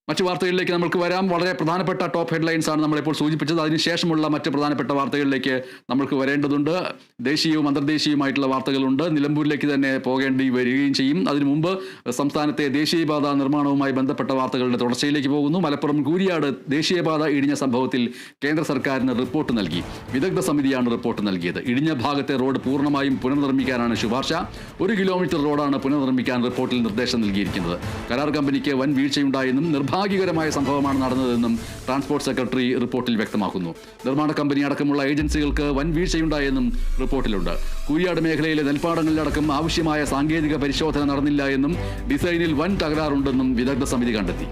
മറ്റു വാർത്തകളിലേക്ക് നമുക്ക് വരാം. വളരെ പ്രധാനപ്പെട്ട ടോപ്പ് ഹെഡ്ലൈൻസ് ആണ് നമ്മളിപ്പോൾ സൂചിപ്പിച്ചത്. അതിനുശേഷമുള്ള മറ്റ് പ്രധാനപ്പെട്ട വാർത്തകളിലേക്ക് നമുക്ക് വരേണ്ടതുണ്ട്. ദേശീയവും അന്തർദേശീയവുമായിട്ടുള്ള വാർത്തകളുണ്ട്. നിലമ്പൂരിലേക്ക് തന്നെ പോകേണ്ടി വരികയും ചെയ്യും. അതിനു മുമ്പ് സംസ്ഥാനത്തെ ദേശീയപാത നിർമ്മാണവുമായി ബന്ധപ്പെട്ട വാർത്തകളുടെ തുടർച്ചയിലേക്ക് പോകുന്നു. മലപ്പുറം കൂരിയാട് ദേശീയപാത ഇടിഞ്ഞ സംഭവത്തിൽ കേന്ദ്ര സർക്കാരിന് റിപ്പോർട്ട് നൽകി. വിദഗ്ധ സമിതിയാണ് റിപ്പോർട്ട് നൽകിയത്. ഇടിഞ്ഞ ഭാഗത്തെ റോഡ് പൂർണ്ണമായും പുനർനിർമ്മിക്കാനാണ് ശുപാർശ. 1 കിലോമീറ്റർ റോഡാണ് പുനർനിർമ്മിക്കാൻ റിപ്പോർട്ടിൽ നിർദ്ദേശം നൽകിയിരിക്കുന്നത്. കരാർ കമ്പനിക്ക് വൻ വീഴ്ചയുണ്ടായെന്നും നിർഭാഗ്യകരമായ സംഭവമാണ് നടന്നതെന്നും ട്രാൻസ്പോർട്ട് സെക്രട്ടറി റിപ്പോർട്ടിൽ വ്യക്തമാക്കുന്നു. നിർമ്മാണ കമ്പനി അടക്കമുള്ള ഏജൻസികൾക്ക് വൻ വീഴ്ചയുണ്ടായെന്നും റിപ്പോർട്ടിലുണ്ട്. കൂരിയാട് മേഖലയിലെ നെൽപ്പാടങ്ങളിലടക്കം ആവശ്യമായ സാങ്കേതിക പരിശോധന നടന്നില്ല എന്നും ഡിസൈനിൽ വൻ തകരാറുണ്ടെന്നും വിദഗ്ധ സമിതി കണ്ടെത്തി.